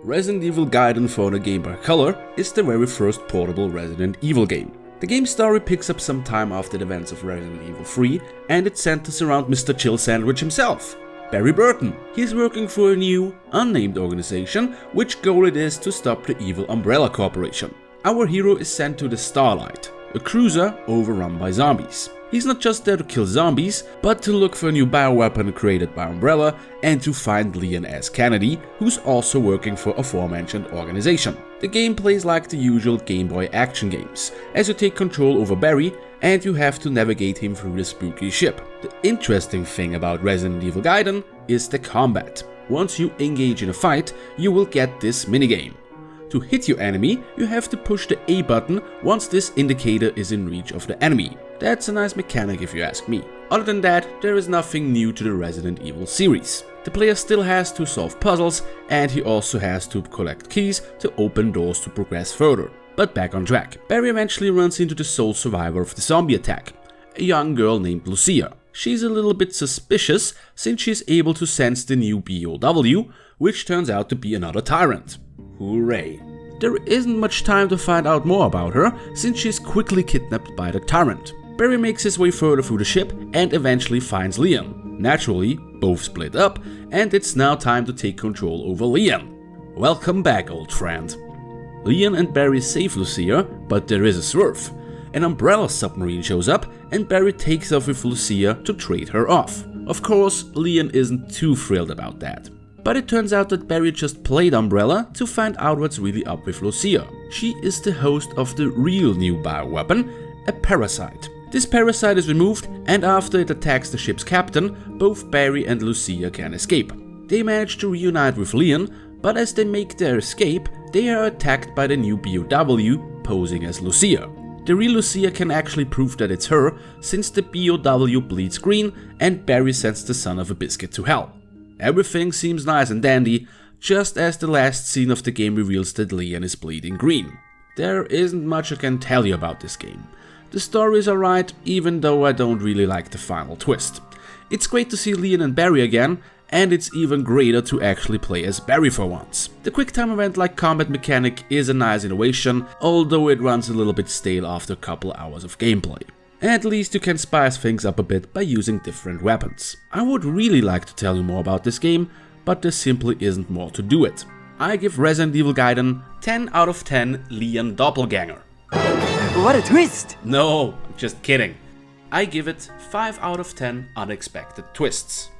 Resident Evil Gaiden for the Game Boy Color is the very first portable Resident Evil game. The game's story picks up some time after the events of Resident Evil 3, and it centers around Mr. Chill Sandwich himself, Barry Burton. He's working for a new, unnamed organization, which goal it is to stop the evil Umbrella Corporation. Our hero is sent to the Starlight, a cruiser overrun by zombies. He's not just there to kill zombies, but to look for a new bioweapon created by Umbrella and to find Leon S. Kennedy, who's also working for aforementioned organization. The game plays like the usual Game Boy action games, as you take control over Barry and you have to navigate him through the spooky ship. The interesting thing about Resident Evil Gaiden is the combat. Once you engage in a fight, you will get this minigame. To hit your enemy, you have to push the A button once this indicator is in reach of the enemy. That's a nice mechanic if you ask me. Other than that, there is nothing new to the Resident Evil series. The player still has to solve puzzles, and he also has to collect keys to open doors to progress further. But back on track. Barry eventually runs into the sole survivor of the zombie attack, a young girl named Lucia. She's a little bit suspicious since she's able to sense the new BOW, which turns out to be another tyrant. Hooray. There isn't much time to find out more about her, since she's quickly kidnapped by the tyrant. Barry makes his way further through the ship and eventually finds Leon. Naturally, both split up, and it's now time to take control over Leon. Welcome back, old friend. Leon and Barry save Lucia, but there is a swerve. An Umbrella submarine shows up and Barry takes off with Lucia to trade her off. Of course, Leon isn't too thrilled about that. But it turns out that Barry just played Umbrella to find out what's really up with Lucia. She is the host of the real new bioweapon, a parasite. This parasite is removed, and after it attacks the ship's captain, both Barry and Lucia can escape. They manage to reunite with Leon, but as they make their escape, they are attacked by the new BOW posing as Lucia. The real Lucia can actually prove that it's her, since the BOW bleeds green and Barry sends the son of a biscuit to hell. Everything seems nice and dandy, just as the last scene of the game reveals that Leon is bleeding green. There isn't much I can tell you about this game. The story is alright, even though I don't really like the final twist. It's great to see Leon and Barry again, and it's even greater to actually play as Barry for once. The quick time event-like combat mechanic is a nice innovation, although it runs a little bit stale after a couple hours of gameplay. At least you can spice things up a bit by using different weapons. I would really like to tell you more about this game, but there simply isn't more to do it. I give Resident Evil Gaiden 10 out of 10 Leon Doppelganger. What a twist! No, just kidding. I give it 5 out of 10 unexpected twists.